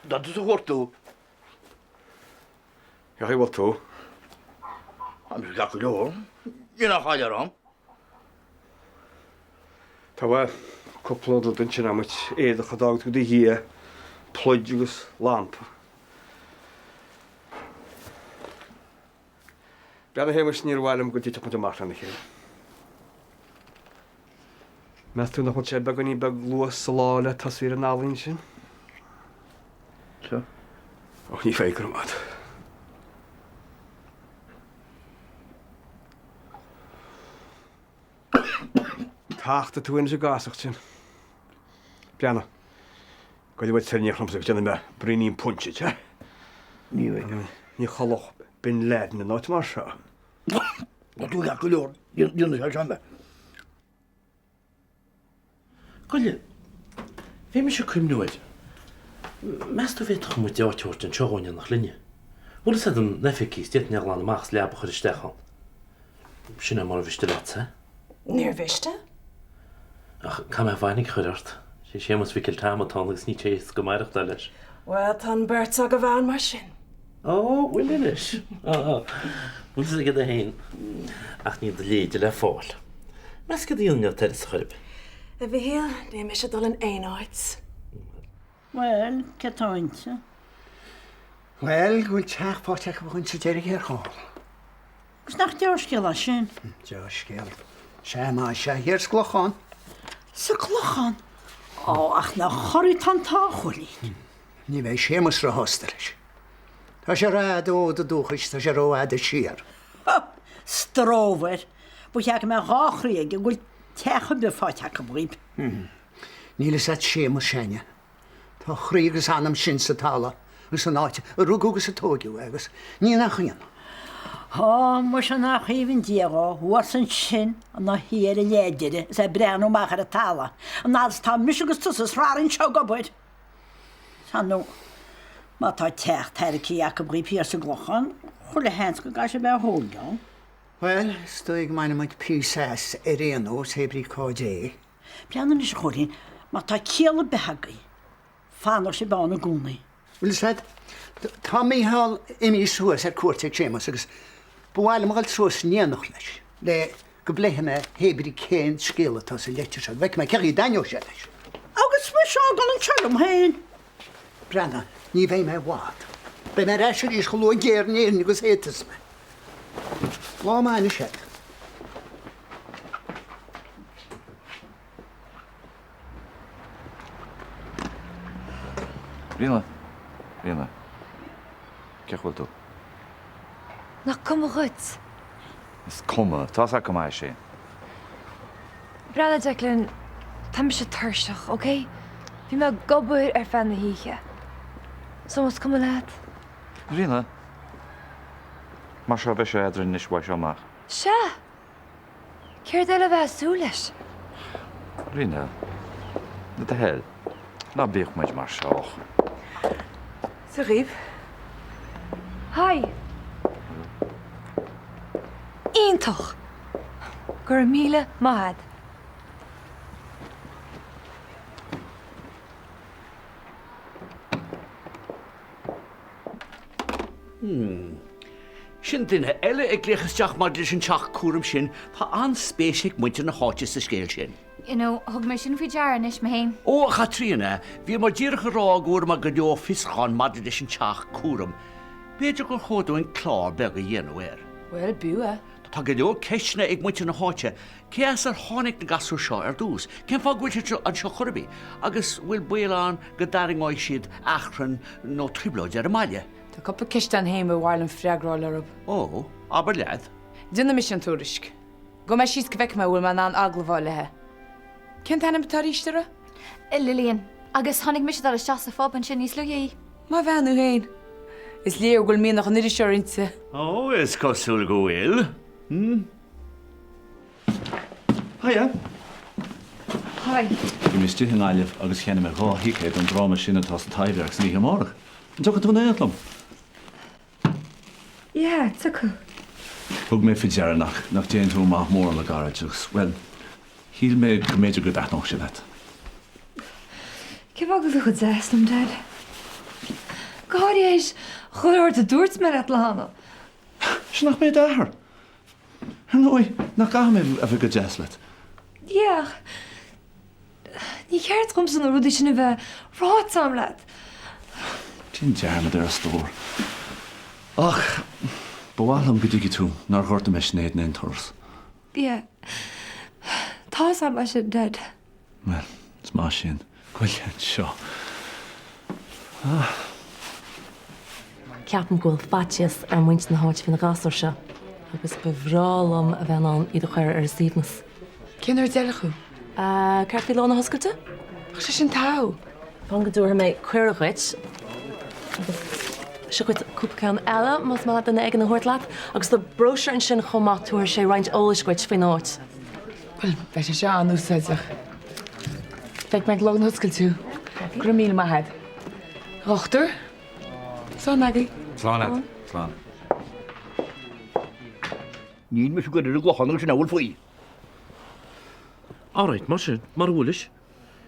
Dat is een wortel. Ja, je wat toe? Ik ga het doen. Je nog ga je erom. Tá bhfuil cúpla den sin am éad a chadácht go dtí hí plóid agus lamp. Bead a héimar sníor bhhailm go dtí tapanta martha na chéile. Meas tú nach chun sé beag ní beag luas sa láile tasvír an álín sin? Seo? Och ní féidir amad. Táachta tú in sa gásacht sin. Brianna, goid bhaid tríneachlam sa bhíanana me brinín punte, te? Ní bheith. Ní chaloch bin leid na náit mar seo. Tú ga go leor. Dúna se sean be. Goile, bhí me se crimnúid. Meas tú bhéach mu deáteoirt an teáine nach linne. Bhfuil sé an neficís déit neag an amachs leaba chuir istechan. Sinna mar bhiste leat, he? Níor bhiste? Ach, kam bhainig chuirt. sé sémas bhíil támatá agus ní tééis go maireachta leis. Well, tan Bert a go bhán mar sin. Ó, bhfuil inis. Bhfuil sé go a héin. Ach ní de léide le fáil. Meas go dtíonne tar is chuirb. A bhí héal, ní me se dul an éáid. Wel, cetáinte. Wel, gwyl teach páteach bhhain sa déirigh ar cháil. Gus nach deorscéil a sin? Deorscéil. Sé má sé hir sglochan. Sa clochan? Ó, ach na choirí tan táchulín. Ní bheith sémas ra hostaris. Tá sé rád ó a dúchas tá sé rád a siar. Stróver. Búteach me ráchríig a gúil techa be fáteach a bríb. Níle sa sémas senne. Tá chrígus anam sin sa tala. Gus an áite, a rúgúgus a tógiú agus. Ní nach chuan. Ó, mu se nach híhann diaá, huas an sin an na hir a léidir sé breanú machar a tala. An nás tá mis agus tusas rárin seo go buid. Sanú, má tá teach teircí a go bríb hir sa glochan, chula hens go gai sé be hógeán. Wel, stoig meine maid P6 réanós hebrí códé. Breanan is choirín, má tá céala behagaí. Fánar sé bána gúnaí. Wil said, tá mí hall imi suas ar cuairteag sémas agus bhhaile máil suas níanach leis. Le go bléhanna hebrí cén scéala tá sa leitir se, bheith me ceí daineo sé leis. Agus me seo gan an telum hain. Brenna, ní bheith me bhád. Be me reisir is choló géirnéirn agus hétas me. Lá máine sé. Rina, ce bhfuil tú? Nach cum chuit. Is cuma, tá a go maiid sé. Brana Declan, tam se thuirseach, ok? Bhí me gobuir ar fan na híe. So mas cum leat? Rina, mar seo bheith sé idir níos bhaid seomach. Se? Céir eile bheith sú leis? Rina, na de hell, ná bíoh meid mar seoch. Sraith. Hai. Iontoch. Gur míle maithad. Sin duine eile ag léchasteach mar leis an teach cuaram sin tá an spéisiigh muinte na háte sa scéil sin. Thug mé sin fao dearanis me héin. Ó, Chatrína, bhí mar ddíirecha rágúir mar go leo fiscán mar leis an teach cuaram. Beidir gur chodú an chlár beag a dhéanamhir. Well, bua. Tá go leo ceisna ag muinte na háte, céas ar tháinig na gasú seo ar dús, cén fá gúilte an seo churbí, agus bhfuil buán go daringáid siad achran nó tribláid ar a maiile. Tá coppa ceist an héim bhhail an freagráil arab. Ó, aber lead. Duna mis an túrisc. Go me síos go bheic me bhfuil man an aglaháilethe. Cén tanna betaríistera? Lilíon, agus tháinig mis dal isteach sa fáb an sin níos luí. Má bheanú héin. Is léo goil míonach an idirseirinte. Ó, is cosúil go bhfuil. Haia. Hai. Bhí mis títh an ailemh agus cheanna me ráthícéid an dráma sinna tá sa taibhreach sa ní amárach. An tucha tú néatlam? Ja, tucha. Thug mé fi dearnach nach déon tú maith mór le garaidús. Well, híl mé go méidir go daithnach sin het. Cé bhagad a chud zestam, Dad? Gáis chuir de dúirt mar at lána. Snach mé dahar. Noi, nach ga mé a bheit go jazzlet. Ja. Ní cheart gom san rudí sinna bheith rátsam leat. Tin dearmad ar a stór. Ach, bhhalam go dtí tú, nar chuirta me snéad na intors. Ja. Tá sam lei sin dead. Well, it's má sin. Gwyliad seo. Ceapan ghfuil fatias ar muint na háit fin na gasar se, agus bhrálam a bheanán iad chuir ar Stevens. Cin ar dealachu? Ceart fi lána hoscailte? Ach sé sin tá. Fan go dúir mé cuirechuit. Se chuid cúpacán eile mas má den ag na hhuiirlaat, agus do brosir an sin chomá túair sé roiint ólascuid fin áit. Well, bheit sé se an úsáideach. Feic meid log na hoscail tú. Gur mí maithe. Rochtar? Sá nagaí? Slán. Slán. Níl me go go hanú sin bhfuil faoi. Áráid, mar bhúlis.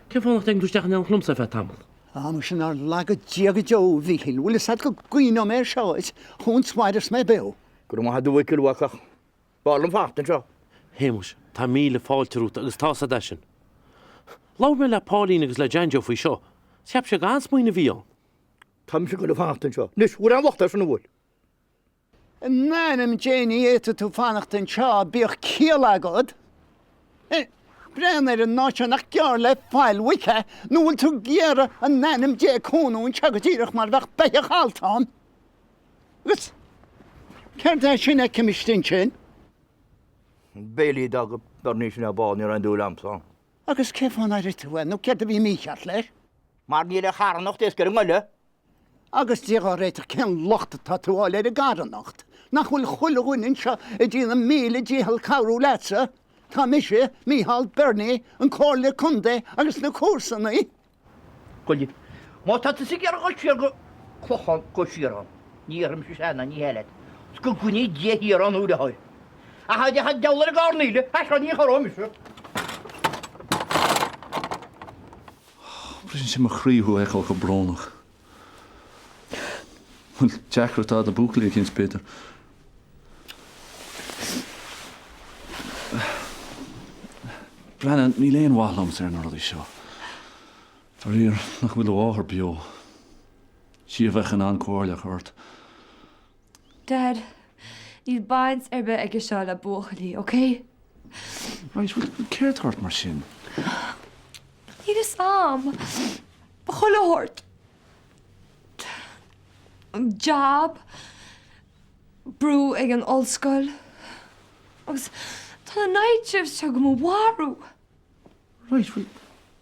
Cé fánacht ag dúisteach an chlumsa bheith tamil. Am sin ar lega diaga jo bhíhil, bhfuil is go cuiine mé seáid chun smaiders mé be. Gur má dú kilhaach bálam fachtan seo. Héimus, tá míle fáilteút agus tá a deisisin. Lá mé le Paulín agus le Janjo faoi seo, seap se gans muoine bhíán. Tam se go fachtan seo. Nis bhfuil an bhachtar fan bhfuil. Nanim Janie éta tú fannachtain seo bíoch cíal agad. Brenner an náte nach gear le fáil wice, núil tú géara an nanim dé cónún teagatíireach mar bheith beich haltán. Gus, ceir é sin ag cymistinn sin? Béli dag barní sin a báin ar an dú lamsán. Agus cefán ar ritúin, nó ceir a bhí mícheart leis? Mar ní le charnacht is gur mile. Agus díá réitir cén lochta tatuáil ar a garanacht. Nach bhfuil chuileúinn seo i dtíana míle díhal cabhrú lesa. Tá mise Míhal Bernie an cóirle chundé agus na cuasaí. Coilid, má tá sa gar go siar go chochan go siarán. Níarm se sena ní heile. Go gúní dé híar an úda haid. A haide ha delar a garníile, a ní chorámise. Brin sin mar chríú eáil go bránach. Jackratá a búclaí cinn Peter. Brennan, ní léon bhálams ar an rudí seo. Tar ír nach bhfuil áthar bio. Si a bheith an cóirle chuirt. Dad, níl baint ar bheith ag seo le bóchalí, oké? Right, bhfuil céirtart mar sin. Níl is am. Ba choilehort. An job. Brú ag an olscoil. Agus tá na night shifts se go mo warú. Right, bhfuil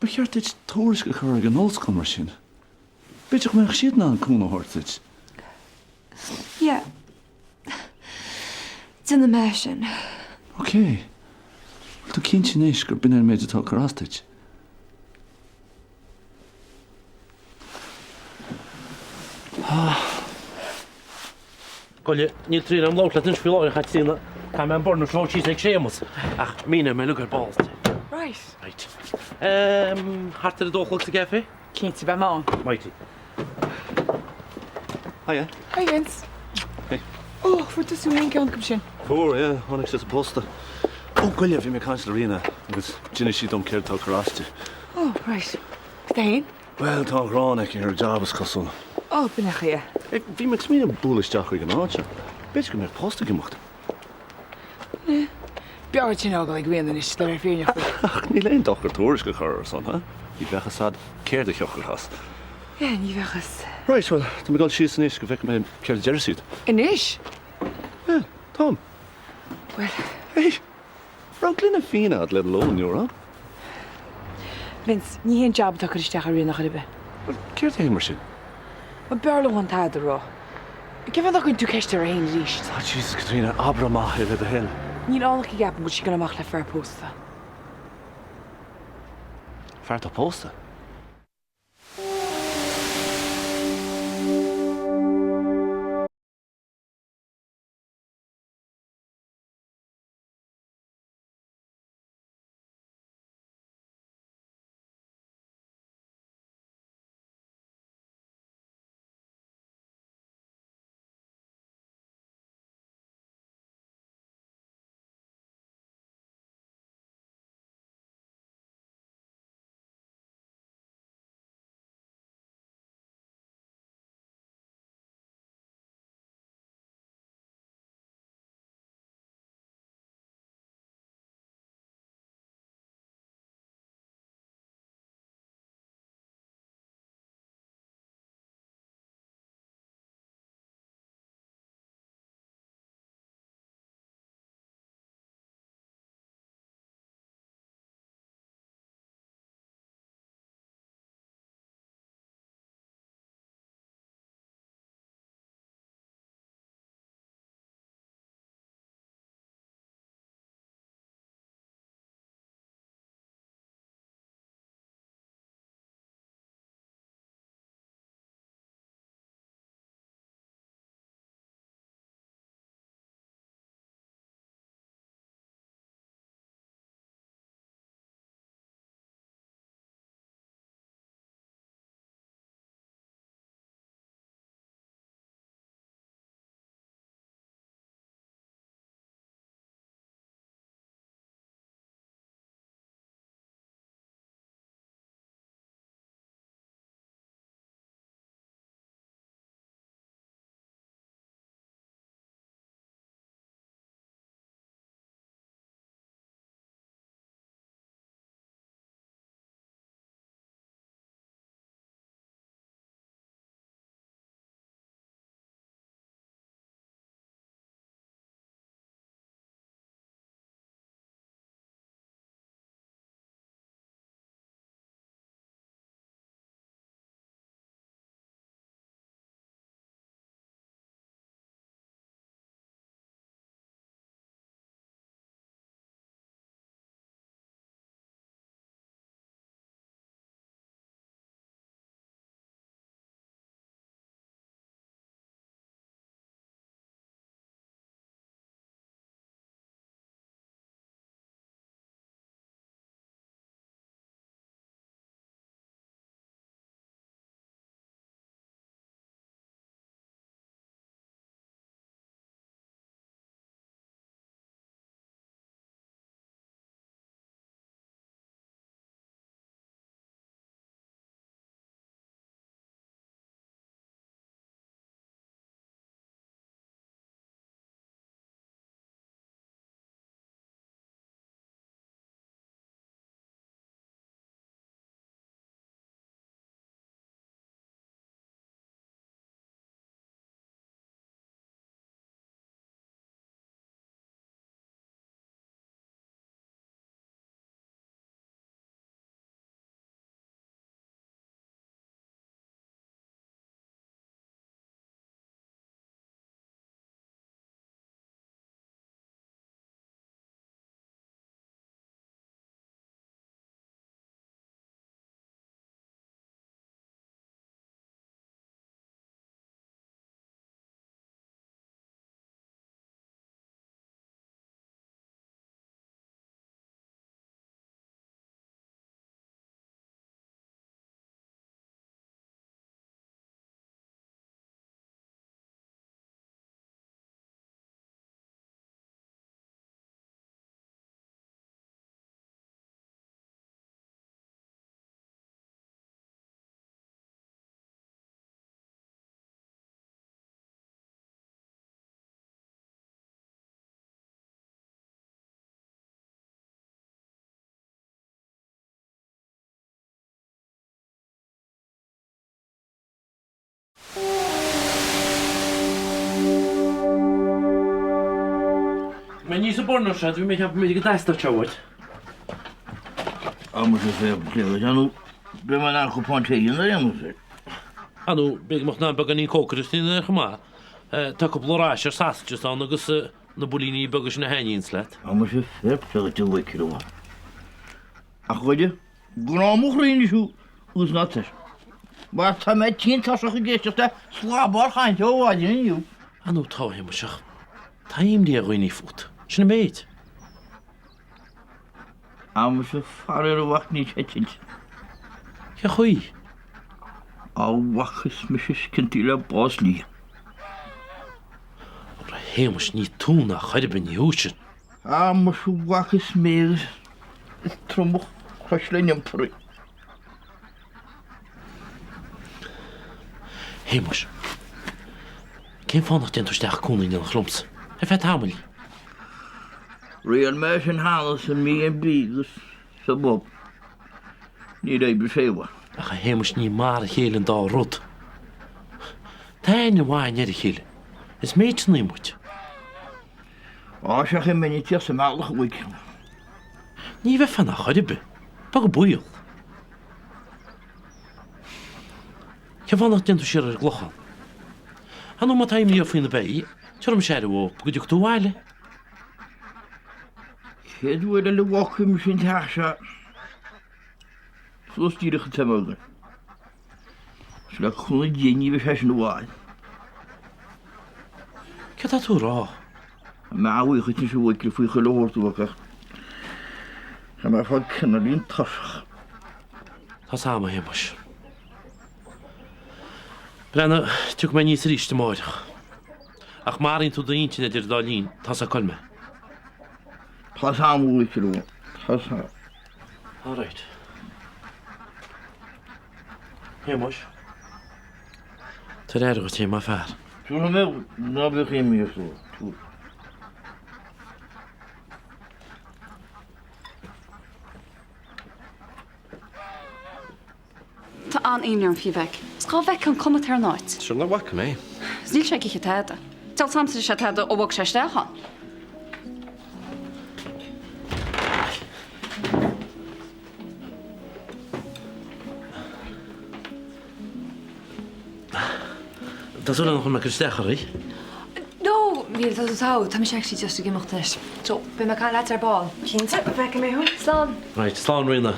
becheart it tóris go chur ag an olscoil mar sin. Beidir go meach siad ná an cúna hortit. Ja. Dina me sin. Oké. Tú cinn sin éis gur bin ar méid atá chorástid. Coile, níl trí am lála tin fiáir chatína Tá me an bornú slótí ag sémas ach mína me lugar ballt. Right. Right. Hartar a dóchail sa gefe? Cínti bheith má. Mighty. Hiya. Hi, Vince. Hey. Oh, fuair tú súin ceann cum sin. Fór, yeah, tháinig sé posta. Ó, goile bhí mé cancelína, agus dinne si dom céir tá choráiste. Oh, right. Stain? Well, tá gránic ar jobas cosúil. Oh, binach ie. Bhí me smína búlaisteach chuig an áte. Beidir go mé posta gimocht. Beir sin ágal ag bhéanana is le féneach. Ach, ní léon dochar tóris go chur son, ha? Í bhecha sad céir de chochar has. Ja, ní bhechas. Right, well, tá me gáil síos san is go bheith mé céir jersúd. Inis? Yeah, Tom. Well, Hey, rá glynna fína ad le lón, you're Vince, ní hén job tá chuisteach a rionnach ribe. Céir té mar sin. Ma beirla an tád rá. Cefanach chun tú ceiste ar aon ríist. Ah, Jesus, Katrina, abra maith le a hen. Níl állach i gapan go si gan amach le fear pósta. Fart a posta? Men ní sa borno se bhí mé mé go daiste tehaid. Am se fé léh anú be man nach chupátéí na am. Anú be mo ná bag ní cócristína chumá. Tá go blorá ar saste an agus na bulíní bagus na heíns leit. Am se fé te wikiá. A chuide grámúchríú ús ná. Mar tá mé tí tá go géisteachta slábar chaint óháidirniu. Anú táhé mar seach. Táim dí a roioí fut. Sinna méid. Am se farir bhacht ní hetint. Che chuí? Á wachas me cinnti le báslí. Ra hémas ní túna chuide ben húsin. Á mar sú wachas mé tromboch chuis leim pru. Hémas. Cén fánach den tuisteach cúnaí an chlumsa. He fé tamil. Réal me an hálas an mí an bígus sa bob. Ní é be féha. A cha hémas ní mar a chélan dá rud. Táine bháin ar a chéile. Is méid san émuid. Á se mé tí sa máach bhaig. Ní bheith fanna chuide be. Ba go buil. Che fánach den tu siar ar glochan. Hanú má taimí a faoin na bé, tuairm sé ó go dúch tú bháile. Chéadhfuil le bhachim sin teise flostíirecha temága. S le chuna déanaí bheith feis na bháil. Ce tá tú rá? Máhacha tí se bhhaicil faoi chu lehairtúhacha. Tá mar fád cinnaríon tasach. Tá sama hémas. Brenna, tuach mé níos ríiste máireach. Ach marín tú daontíine idir dálín, tá sa colme. Tá samhhaicil ó. Tá sa. All right. Hémas. Tá réir go té má fear. Tú mé ná bheith chéimiú tú. Tá an éar an fi bheith. Sá bheith an commat ar náid. Sure na wacha mé. Sníl sé ich teide. Tel samsa sé teide ó bhag sé stechan. Tás úna chun me chustechaí? No, bhíal tá tá, tá sé sí just gimachtas. So, be me cá leit ar báil. Cínta bheith mé hún? Slán. Right, slán rina.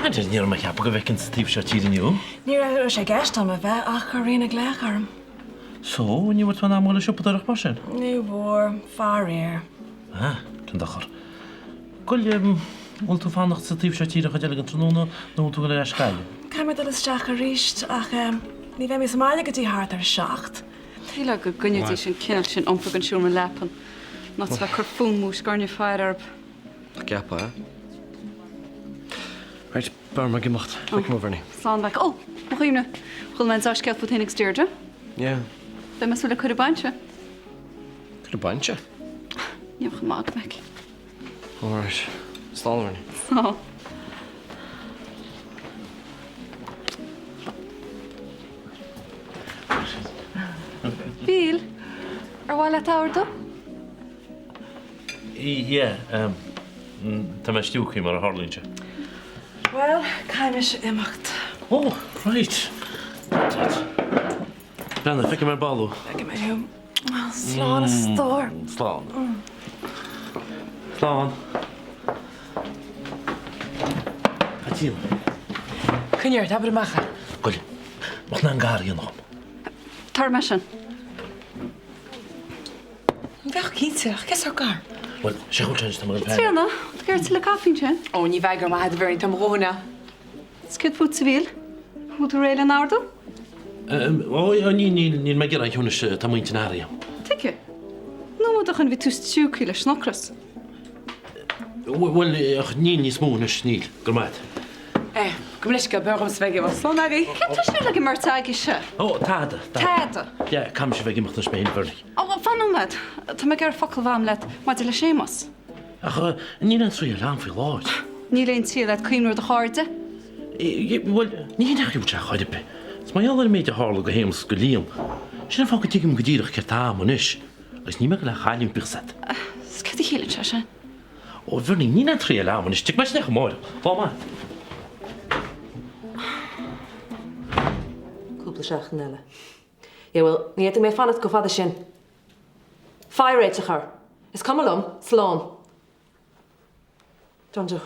Idir níor me cheap go bheith tíb se tíú? Ní ra sé gceist am a bheith ach chu rionna glécharm. So, ní bhfuil ná móla siúpaach mar sin? Ní bhór fáréir. Cyn dachar. Gwyl, bhfuil tú fannacht sa tíb se tíre chu deile an tróna nó tú go le scaile? Caiimar dul isteach a ríist ach ní bheith mis máile go dtí háart ar seacht. Tíle go gunneútí sin cinál sin ompa an siúr lepan. Ná bheith chu fún mús garne feararb. Ceapa, Right, bar me gemacht. Like mo verni. Slán bheith. Ó, chuimne. Chil men á sceil fut hinnig stúrde? Yeah. Be me le chuir baintse? Could a bunch. Níom go mág meic. All right. Stall verni. Sá. Bíl, ar bháil le táirta? Ie, tá me stiúchaí mar a hálínse. Well, caiimis imacht. Oh, right. Brenna, feice mar ballú. Ag mé hiú. Slán a stór. Slán. Slán. Catíl. Cynnyr, ta bod ymacha. Gwyl, moch na'n gari yn hom. Tar me sin. Fech cyntiach, ces o'r gar? Wel, sé chwt chans tam yn Tíanna, gyr ti le caffin sin? O, ni feig o'r mahad ferin tam rhona. Skyd fwt syfil? Hwt o reil yn awrdw? O, ni'n mae gyda hwnnw tam wynt yn ariam. Tyci? No mod ach yn fi twst siwc i le snocras. Wel, ni'n ni smwn ys nil, gyrmad. Gymlysga, byrg am sfegi fo slon agi. Cyn tu sy'n ag ymwyr tag eisiau? O, tada. Tada? Ja, kam sé vegin machtas behin fyrni. O, fan o'n med? Ta me gyr ffocl fam let, ma di le seamas. Ach, ni'n answer your lamp for lord. Ni le yn ti let cwynwyr dy chorde? Wel, ni'n ach yw tiach oed epe. Sma iall ar meid a harlo go heims go liam. Sy'n ffog y tigym gydyrach cyr tam o'n ish. Agus ní me le chaún birsat. Sgyd i hílan se se. Ó bhar ní na trí le man is tu meis nach mór. Fá má. Cúpla seach eile. Ja bhfuil ní mé fanad go fada sin. Fáréite chur. Is cumlum, slán. Johnjo,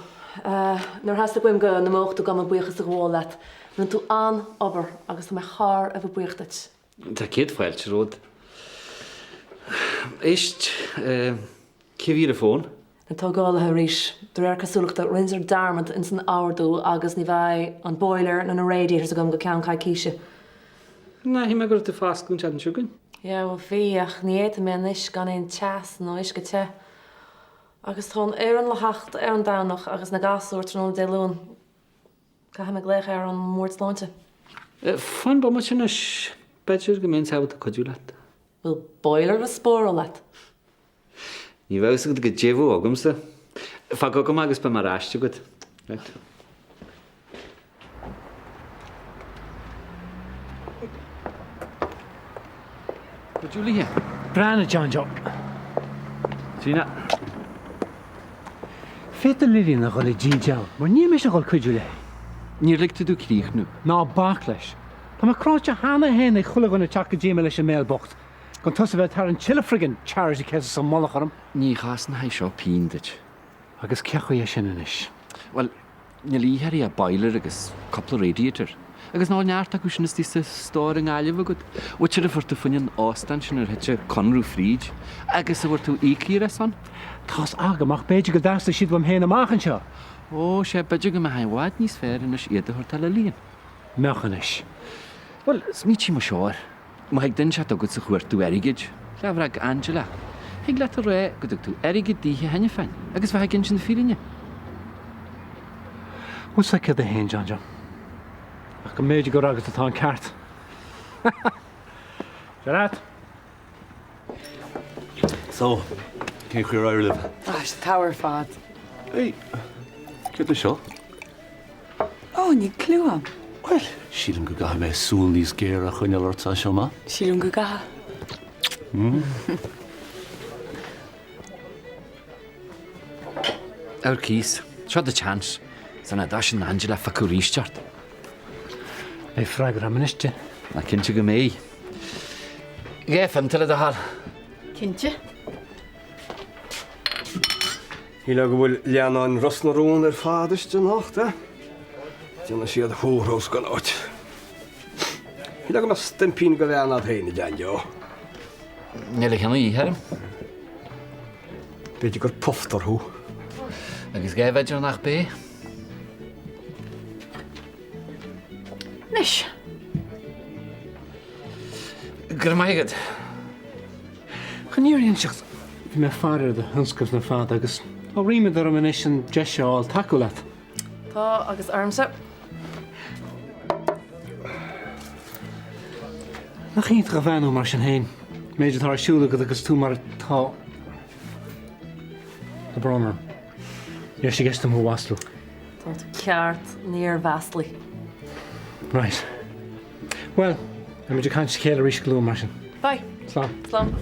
nuair has buim go na móchtú go buchas a bháil leat, man tú an obair agus tá char a bh buchtait. Tá céad fáilte ród. Ist cihí a fón? Na tágálathe ríis, do cosúlaachta rinsar darmant in san áardú agus ní bheith an boiler na radiators a gom go ceann caiiciise. Na hí me gur tú fáscún tean siúgan? Ja, bhfuil fíach ní éta mé is gan éon teas nó is go te. Agus tá an le hacht an dánach agus na gasúirt nó déún. Ca ha me gléich an mórsláinte. Fan ba mar sin is beidir go mén sabhat a codú leat. Bhfuil boiler a spór leat. Ní bheh go déhú agamsa. Fa go go agus ba mar ráiste go. Julia. Brana John Joe. Tina. Feta Lily na gola G-Jow, maar nie mis gol kujule. Ní lig te dú críoch nu. Na backlash. Tá ma crocha hana hen e chulla gona chaka Gmail is mailbox. Gon tosa vet har an chillfrigan charity kes some molacham. Ní gas na seo píndit. Agus cecho é sin is. Well, ní líherí a boiler agus couple radiator. Agus ná neart acu sin is tí stóir an gáileh go. Uitir a furta funin ástan sin ar hete conrú fríd. Agus a bhar tú ícíir san? Tás agamach beidir go dásta siad bhm héna máchan seo. Ó, sé beidir go me hainháid níos fér in is iad a tal a líon. Mechan is. Well, smítí mo seoir. Má heag den se agad sa chuir tú erigid. Leabhar ag Angela. Heag le a ré go tú erigid díthe henne fein. Agus bheit gin sin fírinne. What's like the hen, John John? Ach go méidir go agus atá an ceart. Gerard? So, cén chuir áir libh? Is tower fad. Hey, cé le seo? Oh, ní clúam. Well, sílim go gaith mé súil níos géir a chuine lirtá seo má? Sílim go gath. Our keys. Shot the chance. Sanna dash and Angela facu rísteart. É freigur am ministe. Na cinnte go mé. Géfam til a hall. Cinnte? Híle go bhfuil leanán Rosnarún ar fádaiste nachta. Dina siad húrós gan áit. Híle go mas stimpín go leanad héine deanjó. Nile chenna í herm. Beidir gur poftar hú. Agus gé beidir nach bé. Nis. Gur maigad. Chaníir seach bhí me farir de hunscas na fád agus ó riime ar am inis an deisiáil taú leat. Tá agus armsa. Nach chiad go bhhainú mar sin héin. Méidir tar siúla go agus tú mar tá. De brommer. Yes, sé gist am hú waslu. Tá ceart níor bheastlaí. Right. Well, I'm going to can't scale a risk glue machine. Bye. Slán. Slán.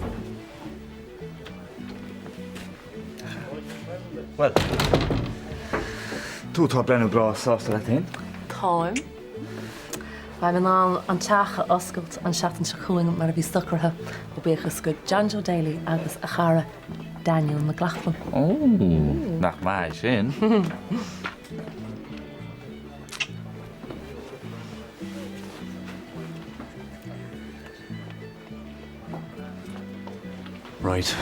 Well, tú tá brenn bra sásta le tain? Táim. Ba man an teacha oscailt an seaatan se chuing mar a bhí stocartha ó béchas go Janjo Daly agus a chara Daniel na Glachlan. Ó, nach mai sin. Right.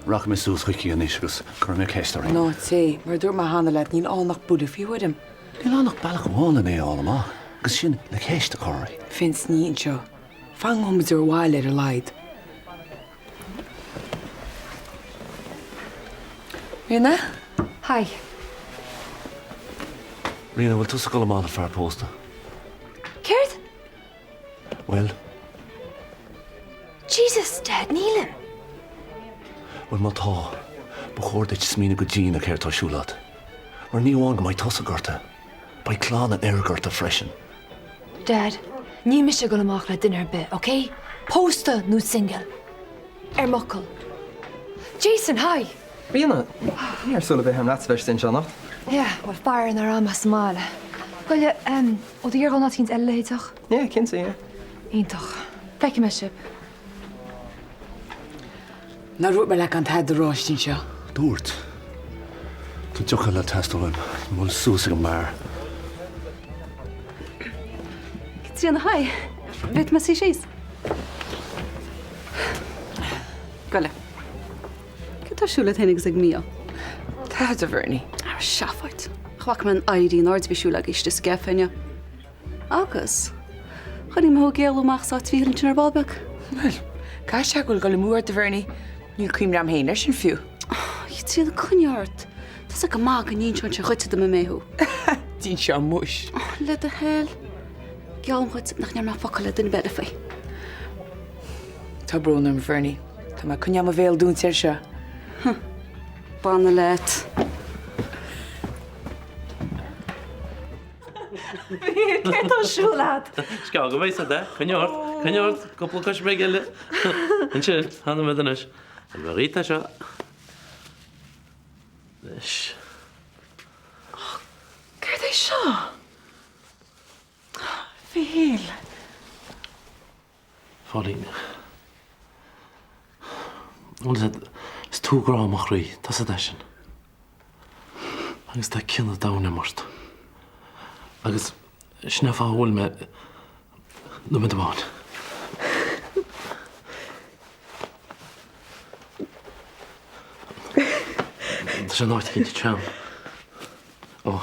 Rach me sús chuici an isgus, chur mé céistear. No, sé, mar dúr mar hána leat níl annach búda fiúidim. Níl annach bailach bhána é álamá, gus sin le céiste choirí. Fins ní seo. Fang hom dúr bháil ar a leid. Rina? Hi. Rina, bhfuil tú sa go amán a fear pósta? Céirt? Well, Jesus, Dad, nílim. bhfuil má tá, ba chóirdeit smína go dína céir tá siúlad. Mar níomháin go maiid tosa gorta, ba clán an airgurta freisin. Dad, ní mis go amach le dinner bit, okay? Posta nó single. Muckle. Jason, hi. Bíanna, níor súla bheith an natsveist in seannacht. Yeah, well, fire in our mas mala. Goile, o di ar not hint elle heitach? Yeah, Kinsey, yeah. Eintach. Feici me sib. Na rút me le an head ráistín seo. Dúirt. Tá deocha le testalin, mún súsa go mar. Tríanna hai, bit me sí síos. Goile. Tásúla thénig ag mí. Tá a bhirní. Ar seafait. Chhac man aidí an ardbisisiúla iste scefaine. Agus. Chaní mo géalú machsá tvíhann ar Balbec? Well, cá se goil go le múir a bhirní, níl cuim am héine sin fiú. I tríad cuneart. Tás a go má an níon se chuite do méú. Dín seo muis. Le a hell. Gealm chuit nach near má focaile den bed fé. Tá brún am bhirní. Tá má cunneam a bhéal dún tíir seo. Banna leit. Céir tásúlad. Sca go bhééis de, chuneort, coppla cos mé geile. An sin, hána me danis. An bhríta seo. Leis. Ceir é seo? Fihíl. Fálín. Is tú grá amach rí, tas a desin. Agus tá cinna dána mort. Agus sna fáhúil me no me bháin. Tá sé náid cinnte tream. Ó.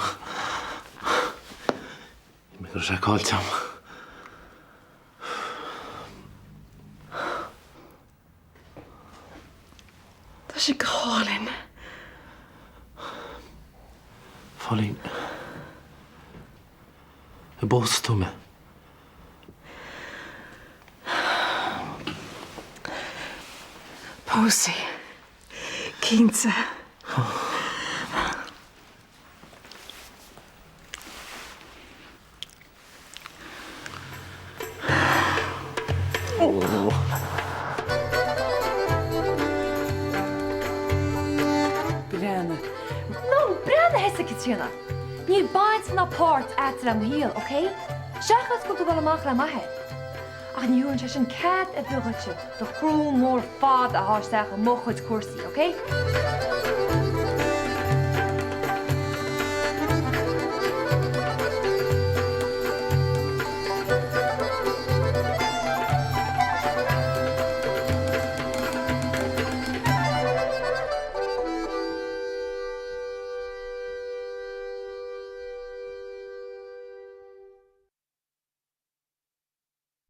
Me gur sé cáil team. Tá sé gálinn. Fálín. Y bós tú me. Pósaí. Cínta. Brianna. No, Brianna hesa Katrina. Níl baint na port at am heel, okay? Seachas go tú go amach le maithe. Ach níúann se sin cad a bhúgaite do chrú mór fád a háisteach a mo chuid cuasaí, okay?